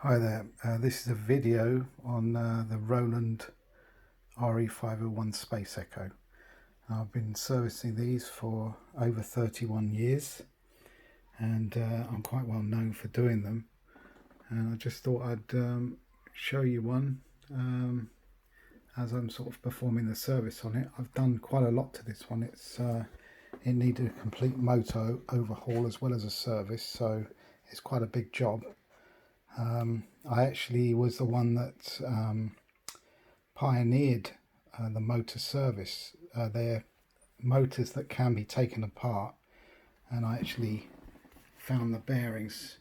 Hi there, this is a video on the Roland RE-501 Space Echo. I've been servicing these for over 31 years and I'm quite well known for doing them, and I just thought I'd show you one as I'm sort of performing the service on it. I've done quite a lot to this one. It needed a complete motor overhaul as well as a service, so it's quite a big job. I actually was the one that pioneered the motor service. They're motors that can be taken apart, and I actually found the bearings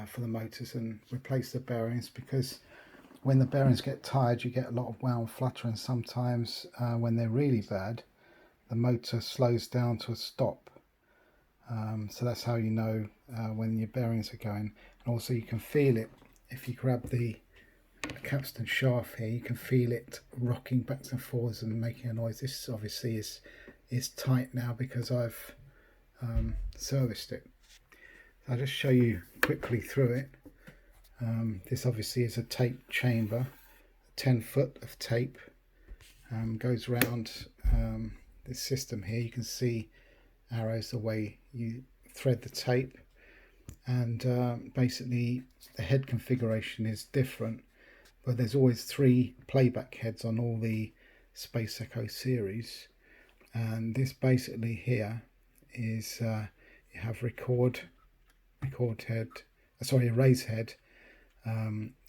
for the motors and replaced the bearings, because when the bearings get tired you get a lot of wow and flutter, and sometimes when they're really bad the motor slows down to a stop. So that's how you know when your bearings are going. And also you can feel it if you grab the capstan shaft here. You can feel it rocking back and forwards and making a noise. This obviously is tight now because I've serviced it. So I'll just show you quickly through it. This obviously is a tape chamber. 10 foot of tape goes around this system here. You can see arrows the way you thread the tape, and basically the head configuration is different, but there's always 3 playback heads on all the Space Echo series. And this basically here is you have erase head,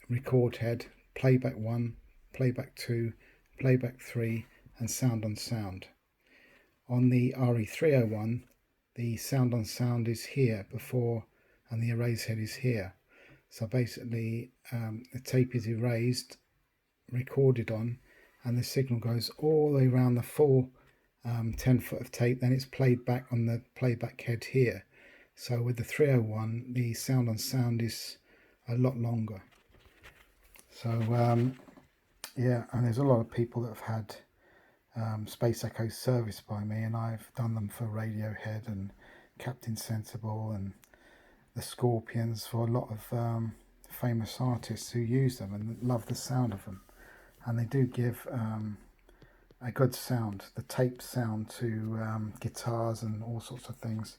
record head, playback 1, playback 2, playback 3, and sound on sound. On the RE-301, the sound on sound is here before, and the erase head is here. So basically the tape is erased, recorded on, and the signal goes all the way around the full 10 foot of tape. Then it's played back on the playback head here. So with the 301, the sound on sound is a lot longer. So yeah, and there's a lot of people that have had Space Echo serviced by me, and I've done them for Radiohead and Captain Sensible and the Scorpions, for a lot of famous artists who use them and love the sound of them. And they do give a good sound, the tape sound, to guitars and all sorts of things.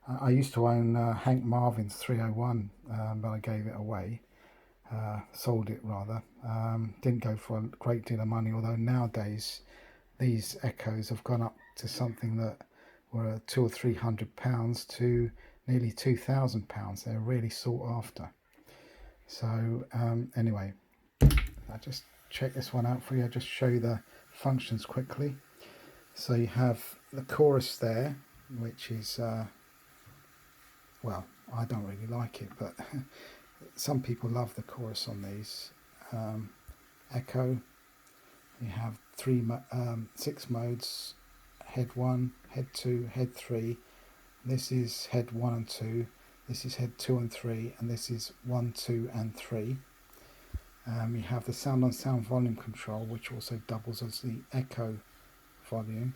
I used to own Hank Marvin's 301, but I gave it away, sold it rather. Didn't go for a great deal of money, although nowadays these Echoes have gone up to something that were £200 or £300 to nearly £2,000. They're really sought after. So anyway, I'll just check this one out for you. I'll just show you the functions quickly. So you have the chorus there, which is well, I don't really like it, but some people love the chorus on these. Echo, you have 6 modes: head 1, head 2, head 3. This is head 1 and 2, this is head 2 and 3, and this is 1, 2 and 3. You have the sound on sound volume control, which also doubles as the echo volume.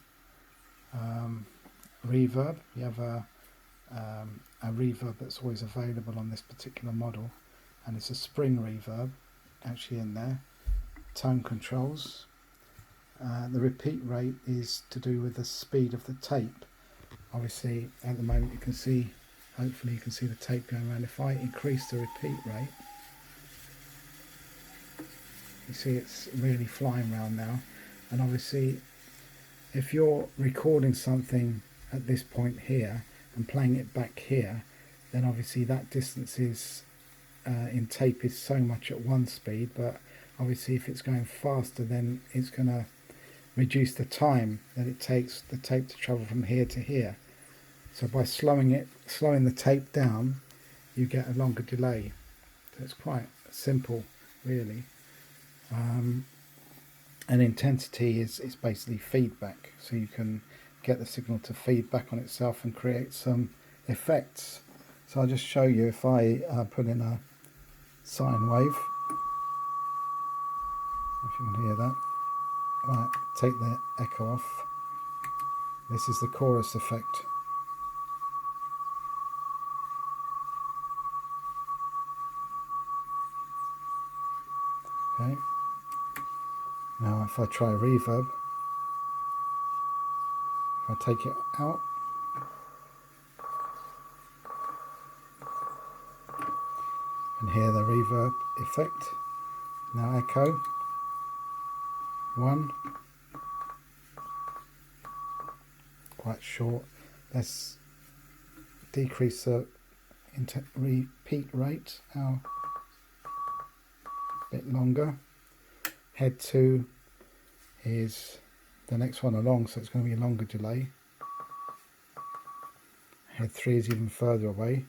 Reverb, you have a reverb that's always available on this particular model, and it's a spring reverb actually in there. Tone controls. The repeat rate is to do with the speed of the tape. Obviously at the moment you can see, hopefully you can see the tape going around. If I increase the repeat rate, you see it's really flying around now. And obviously if you're recording something at this point here and playing it back here, then obviously that distance is in tape is so much at one speed, but obviously if it's going faster then it's going to reduce the time that it takes the tape to travel from here to here. So by slowing the tape down, you get a longer delay. So it's quite simple really. And intensity is basically feedback, so you can get the signal to feed back on itself and create some effects. So I'll just show you. If I put in a sine wave, if you can hear that. Right, take the echo off. This is the chorus effect. Okay. Now if I try reverb, if I take it out, and hear the reverb effect. Now echo 1, quite short. Let's decrease the repeat rate now a bit longer. Head 2 is the next one along, so it's going to be a longer delay. Head 3 is even further away.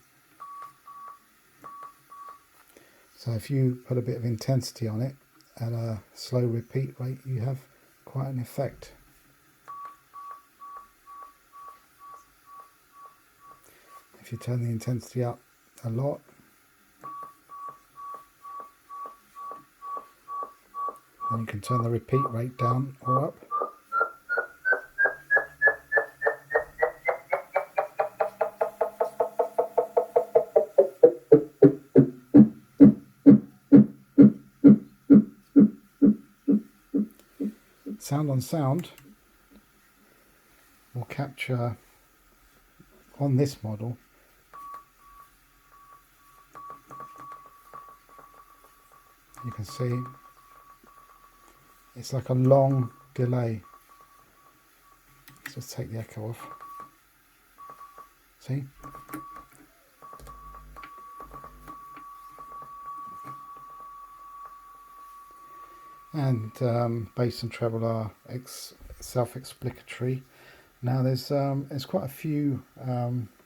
So if you put a bit of intensity on it at a slow repeat rate, you have quite an effect. If you turn the intensity up a lot, then you can turn the repeat rate down or up. Sound on sound will capture on this model you can see it's like a long delay. Let's just take the echo off. See? And bass and treble are self-explanatory. Now there's quite a few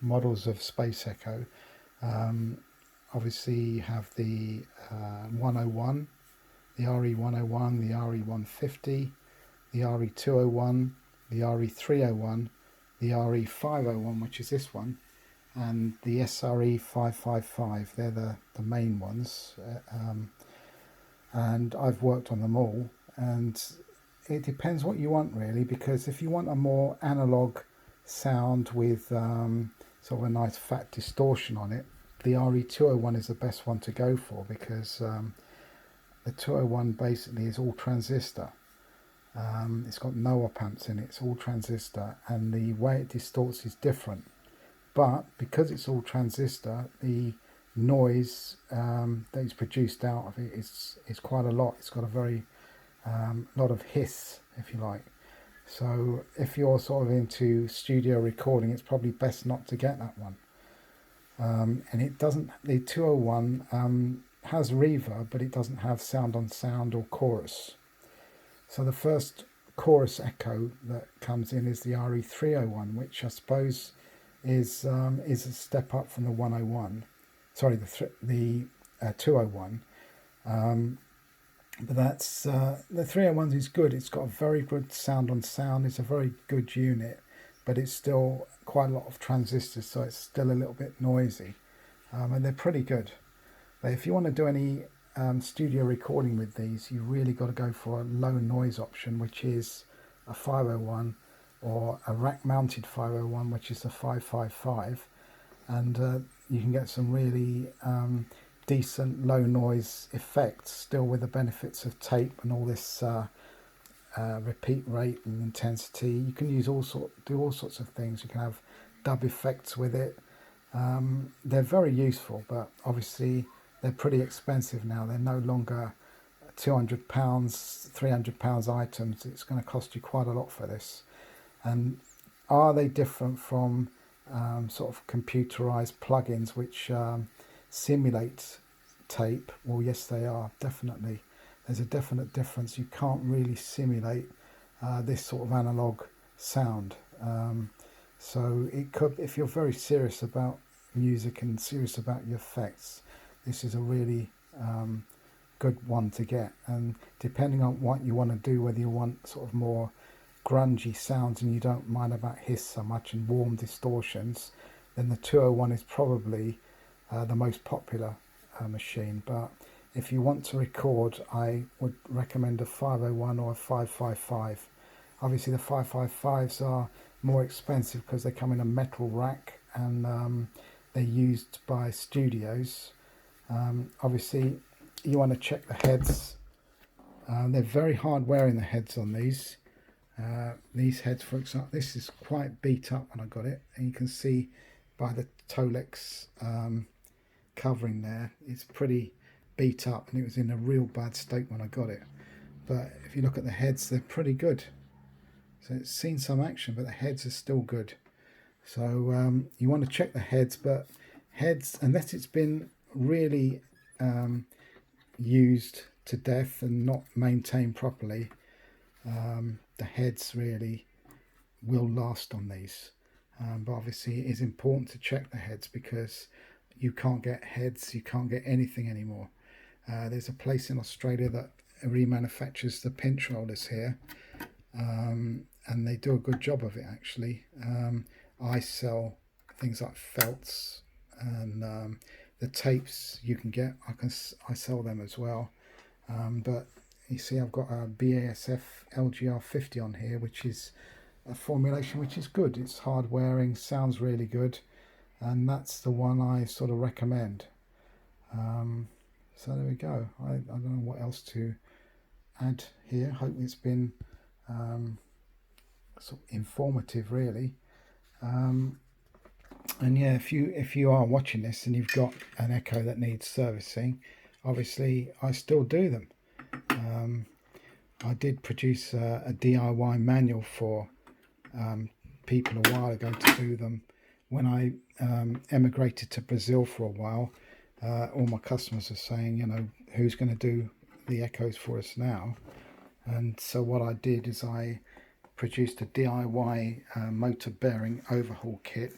models of space echo. Obviously you have the 101, the RE-101, the RE-150, the RE-201, the RE-301, the RE-501, which is this one, and the RE-555. They're the main ones. And I've worked on them all, and it depends what you want really, because if you want a more analog sound with sort of a nice fat distortion on it, the RE-201 is the best one to go for, because the 201 basically is all transistor. It's got no op amps in it, it's all transistor, and the way it distorts is different. But because it's all transistor, the noise that is produced out of it is quite a lot. It's got a very lot of hiss, if you like. So if you're sort of into studio recording, it's probably best not to get that one. And it doesn't, the 201 has reverb, but it doesn't have sound on sound or chorus. So the first chorus echo that comes in is the RE-301, which I suppose is a step up from the 101. Sorry, the 201. But that's the 301 is good. It's got a very good sound on sound. It's a very good unit, but it's still quite a lot of transistors, so it's still a little bit noisy. And they're pretty good. But if you want to do any studio recording with these, you really got to go for a low noise option, which is a 501, or a rack mounted 501, which is a 555, and you can get some really decent low noise effects, still with the benefits of tape and all this repeat rate and intensity. You can use do all sorts of things. You can have dub effects with it. They're very useful, but obviously they're pretty expensive now. They're no longer £200, £300 items. It's going to cost you quite a lot for this. And are they different from sort of computerized plugins which simulate tape? Well, yes, they are, definitely. There's a definite difference. You can't really simulate this sort of analog sound. So it could, if you're very serious about music and serious about your effects, this is a really good one to get. And depending on what you want to do, whether you want sort of more grungy sounds and you don't mind about hiss so much and warm distortions, then the 201 is probably the most popular machine. But if you want to record, I would recommend a 501 or a 555. Obviously the 555s are more expensive because they come in a metal rack, and they're used by studios. Obviously you want to check the heads They're very hard wearing, the heads on these. These heads, for example, this is quite beat up when I got it, and you can see by the Tolex covering there, it's pretty beat up, and it was in a real bad state when I got it. But if you look at the heads, they're pretty good. So it's seen some action, but the heads are still good. So you want to check the heads, but heads, unless it's been really used to death and not maintained properly, the heads really will last on these. But obviously it is important to check the heads, because you can't get heads, you can't get anything anymore. There's a place in Australia that remanufactures the pinch rollers here, and they do a good job of it actually. I sell things like felts, and the tapes you can get, I sell them as well. But you see I've got a BASF LGR 50 on here, which is a formulation which is good. It's hard wearing, sounds really good, and that's the one I sort of recommend. So there we go. I don't know what else to add here. Hope it's been sort of informative really. And yeah, if you are watching this and you've got an Echo that needs servicing, obviously I still do them. I did produce a DIY manual for people a while ago to do them. When I emigrated to Brazil for a while, all my customers are saying, you know, who's going to do the Echoes for us now? And so what I did is I produced a DIY motor bearing overhaul kit,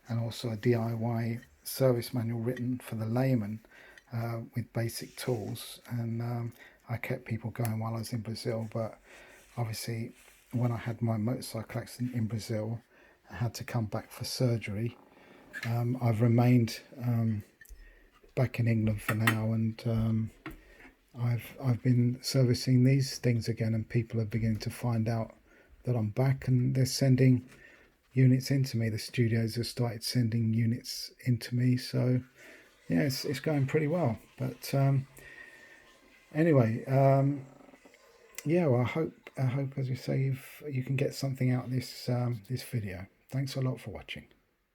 and also a DIY service manual written for the layman with basic tools. And I kept people going while I was in Brazil, but obviously when I had my motorcycle accident in Brazil, I had to come back for surgery. I've remained back in England for now, and I've been servicing these things again, and people are beginning to find out that I'm back, and they're sending units into me. The studios have started sending units into me, so yeah, it's going pretty well. But anyway, yeah, well, I hope as you say, you can get something out of this this video. Thanks a lot for watching.